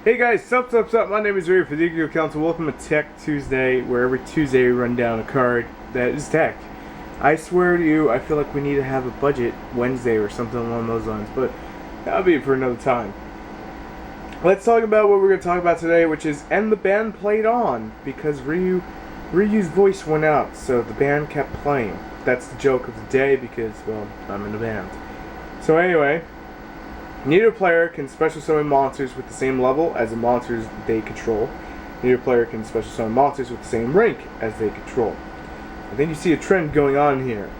Hey guys, sup, my name is Ray for the TheYugiohCouncil. Welcome to Tech Tuesday, where every Tuesday we run down a card that is tech. I swear to you, I feel like we need to have a budget Wednesday or something along those lines, but that'll be for another time. Let's talk about what we're going to talk about today, which is, and the band played on, because Ryu's voice went out, so the band kept playing. That's the joke of the day, because, well, I'm in a band. So anyway, neither player can special summon monsters with the same level as the monsters they control. Neither player can special summon monsters with the same rank as they control. I think you see a trend going on here.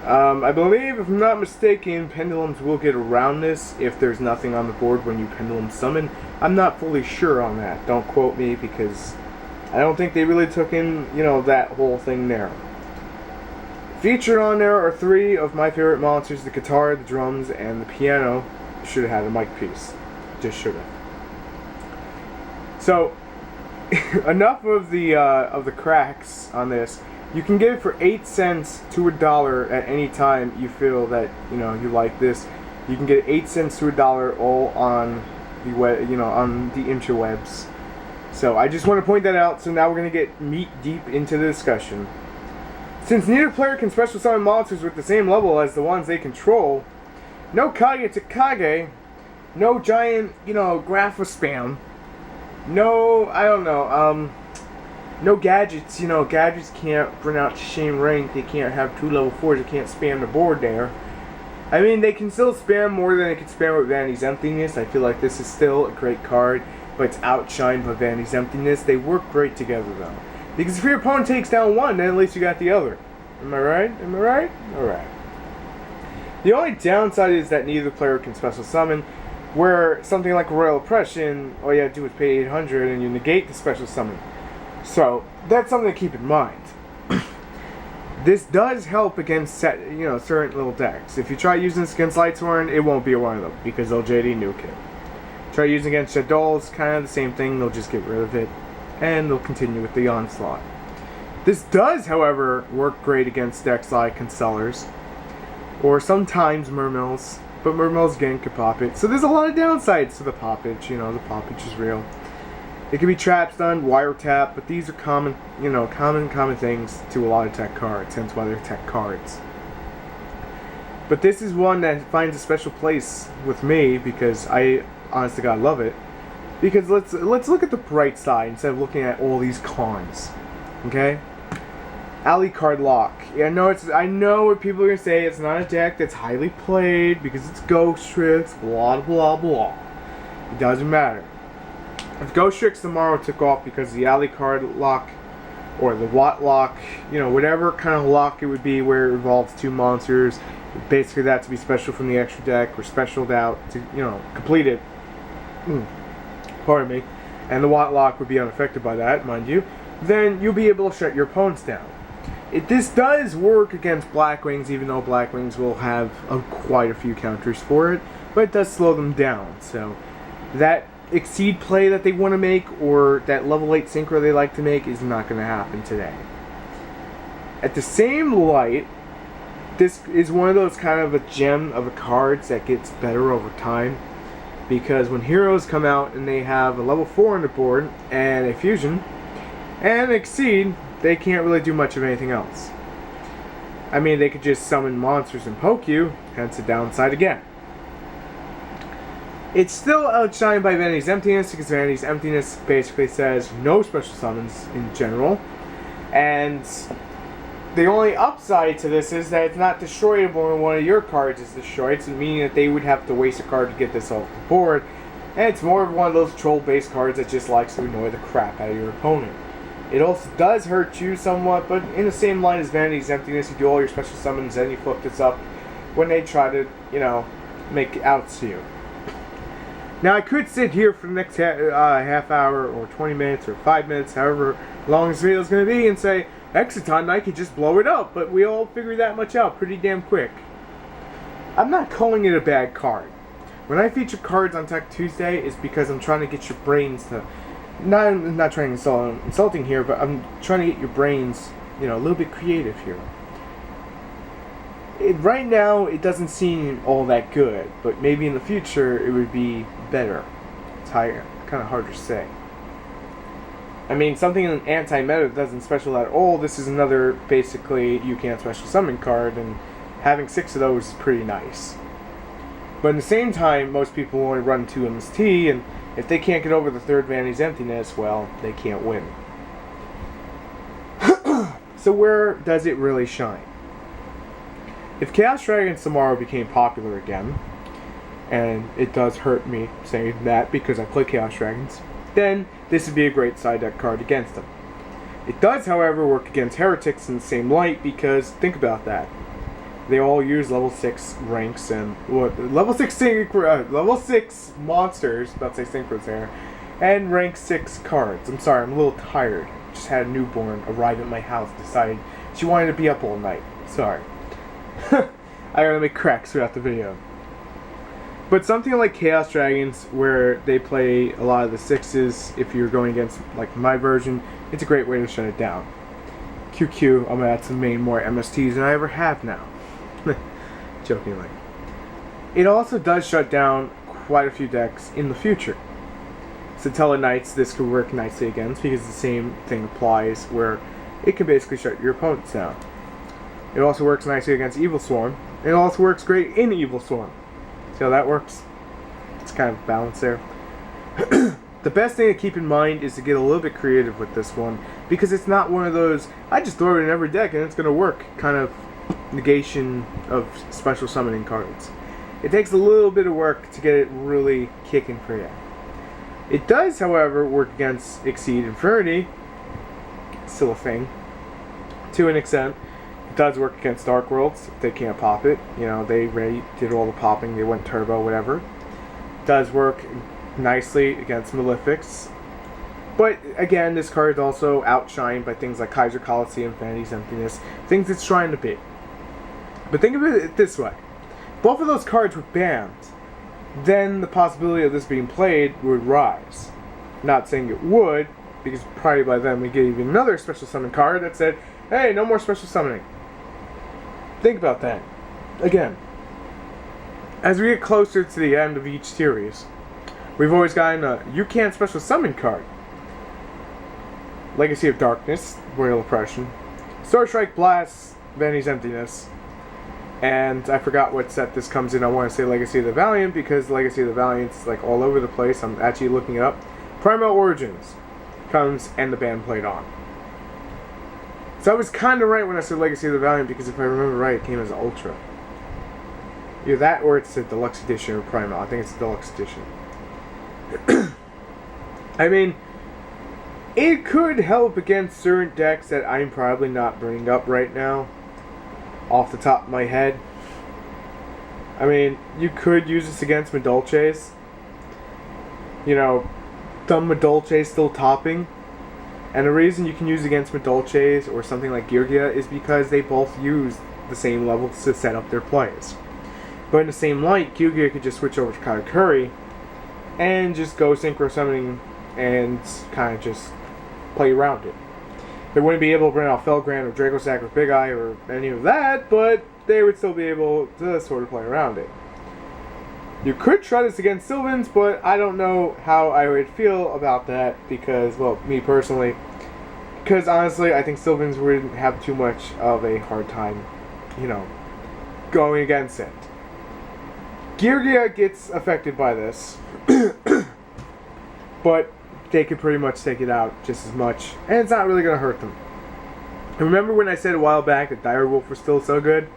I believe, if I'm not mistaken, pendulums will get around this if there's nothing on the board when you pendulum summon. I'm not fully sure on that. Don't quote me, because I don't think they really took in, that whole thing there. Featured on there are three of my favorite monsters: the guitar, the drums, and the piano. Should have had a mic piece. Just should have. So, enough of the cracks on this. You can get it for 8 cents to $1 at any time you feel that you like this. You can get 8 cents to $1 all on the web, on the interwebs. So I just want to point that out. So now we're gonna get deep into the discussion. Since neither player can special summon monsters with the same level as the ones they control, no Kage Takage, no giant, grapha spam, no gadgets, gadgets can't bring out the same rank, they can't have 2 level 4s, they can't spam the board there. I mean, they can still spam more than they can spam with Vanity's Emptiness. I feel like this is still a great card, but it's outshined by Vanity's Emptiness. They work great together though. Because if your opponent takes down one, then at least you got the other. Am I right? Am I right? Alright. The only downside is that neither player can special summon, where something like Royal Oppression, all you have to do is pay 800 and you negate the special summon. So, that's something to keep in mind. This does help against certain little decks. If you try using this against Lightsworn, it won't be one of them, because they'll JD nuke it. Try using against Shaddolls, kind of the same thing, they'll just get rid of it, and they'll continue with the onslaught. This does, however, work great against decks like Cancellars, or sometimes Mermills, but Mermills again could pop it. So there's a lot of downsides to the poppage, the poppage is real. It can be trap stun, wiretap, but these are common things to a lot of tech cards, hence why they're tech cards. But this is one that finds a special place with me, because I, honest to God, love it. Because let's look at the bright side instead of looking at all these cons. Okay? Alley card lock. Yeah, I know what people are gonna say. It's not a deck that's highly played because it's Ghost Tricks, blah blah blah. It doesn't matter. If Ghost Tricks tomorrow took off because of the alley card lock or the Watt lock, whatever kind of lock it would be, where it involves 2 monsters, basically that to be special from the extra deck or specialed out to complete it. Pardon me. And the Watt lock would be unaffected by that, mind you. Then you'll be able to shut your opponents down. This does work against Blackwings, even though Blackwings will have quite a few counters for it, but it does slow them down. So that Exceed play that they want to make, or that level 8 synchro they like to make, is not going to happen today. At the same light, this is one of those kind of a gem of a cards that gets better over time, because when heroes come out and they have a level 4 on the board and a fusion and Exceed, they can't really do much of anything else. I mean, they could just summon monsters and poke you, hence a downside again. It's still outshined by Vanity's Emptiness, because Vanity's Emptiness basically says no special summons in general. And the only upside to this is that it's not destroyable when one of your cards is destroyed, so meaning that they would have to waste a card to get this off the board. And it's more of one of those troll-based cards that just likes to annoy the crap out of your opponent. It also does hurt you somewhat, but in the same line as Vanity's Emptiness, you do all your special summons and you flip this up when they try to, make outs to you. Now, I could sit here for the next half hour or 20 minutes or 5 minutes, however long this video is going to be, and say, Exciton, I could just blow it up, but we all figured that much out pretty damn quick. I'm not calling it a bad card. When I feature cards on Tech Tuesday, it's because I'm trying to get your brains to... I'm not trying to insulting here, but I'm trying to get your brains, a little bit creative here. Right now, it doesn't seem all that good, but maybe in the future, it would be better. It's higher. kind of hard to say. I mean, something in anti-meta doesn't special at all. This is another, basically, you can't special summon card, and having 6 of those is pretty nice. But at the same time, most people only run 2 MST, and if they can't get over the third Vanity's Emptiness, well, they can't win. So where does it really shine? If Chaos Dragons tomorrow became popular again, and it does hurt me saying that because I play Chaos Dragons, then this would be a great side deck card against them. It does, however, work against Heretics in the same light because, think about that. They all use level 6 ranks and level 6 monsters, about to say synchros there, and rank 6 cards. I'm sorry, I'm a little tired. Just had a newborn arrive at my house, decided she wanted to be up all night. Sorry. I gotta make cracks throughout the video. But something like Chaos Dragons, where they play a lot of the 6s, if you're going against like my version, it's a great way to shut it down. QQ, I'm gonna add some more MSTs than I ever have now. Jokingly. It also does shut down quite a few decks in the future. Satella Knights, this could work nicely against because the same thing applies where it can basically shut your opponents down. It also works nicely against Evil Swarm. It also works great in Evil Swarm. See how that works? It's kind of balanced there. The best thing to keep in mind is to get a little bit creative with this one because it's not one of those, I just throw it in every deck and it's going to work kind of negation of special summoning cards. It takes a little bit of work to get it really kicking for you. It does, however, work against Exceed Infinity. Still a thing. To an extent. It does work against Dark Worlds if they can't pop it. You know, they already did all the popping, they went turbo, whatever. It does work nicely against Malefics. But again, this card is also outshined by things like Kaiser Coliseum, Vanity's Emptiness, things it's trying to be. But think of it this way. Both of those cards were banned. Then the possibility of this being played would rise. Not saying it would, because probably by then we get even another special summon card that said, hey, no more special summoning. Think about that. Again, as we get closer to the end of each series, we've always gotten a you can't special summon card. Legacy of Darkness, Royal Oppression, Star Strike Blast, Vanity's Emptiness, and I forgot what set this comes in. I want to say Legacy of the Valiant because Legacy of the Valiant's like all over the place. I'm actually looking it up. Primal Origins comes and the band played on. So I was kind of right when I said Legacy of the Valiant because if I remember right, it came as Ultra. Either that or it's a Deluxe Edition or Primal. I think it's a Deluxe Edition. I mean, it could help against certain decks that I'm probably not bringing up right now. Off the top of my head. I mean, you could use this against Madolches. You know, dumb Madolches still topping. And the reason you can use against Madolches or something like Girgia is because they both use the same levels to set up their plays. But in the same light, Girgia could just switch over to Katakuri and just go Synchro Summoning and kind of just play around it. They wouldn't be able to bring out Felgrand or Dracosac or Big Eye or any of that, but they would still be able to sort of play around it. You could try this against Sylvans, but I don't know how I would feel about that because, well, me personally, because honestly, I think Sylvans wouldn't have too much of a hard time, you know, going against it. Girgia gets affected by this, but they could pretty much take it out just as much, and it's not really going to hurt them. And remember when I said a while back that Direwolf was still so good?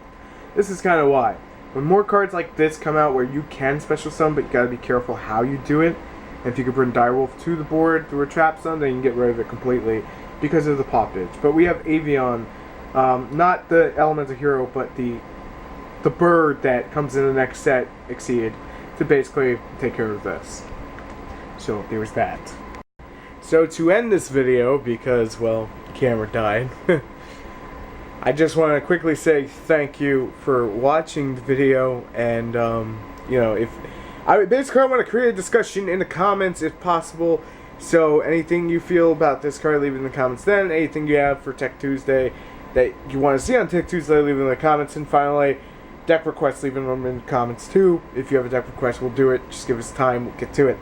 This is kind of why. When more cards like this come out where you can special summon, but you got to be careful how you do it, and if you can bring Direwolf to the board through a trap summon, then you can get rid of it completely because of the poppage. But we have Avion, not the Elemental Hero, but the bird that comes in the next set, Exceed, to basically take care of this. So there's that. So to end this video, because, well, the camera died, I just want to quickly say thank you for watching the video, and, you know, if I want to create a discussion in the comments if possible, so anything you feel about this card, leave it in the comments then. Anything you have for Tech Tuesday that you want to see on Tech Tuesday, leave it in the comments, and finally, deck requests, leave them in the comments too. If you have a deck request, we'll do it. Just give us time, we'll get to it.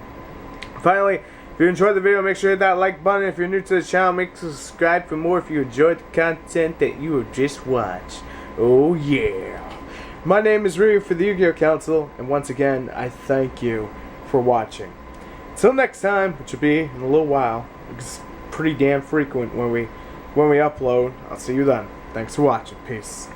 Finally, If you enjoyed the video, make sure to hit that like button. If you're new to the channel, make sure to subscribe for more if you enjoyed the content that you have just watched. Oh yeah. My name is Ryu for the Yu-Gi-Oh! Council, and once again, I thank you for watching. Until next time, which will be in a little while, it's pretty damn frequent when we upload. I'll see you then. Thanks for watching. Peace.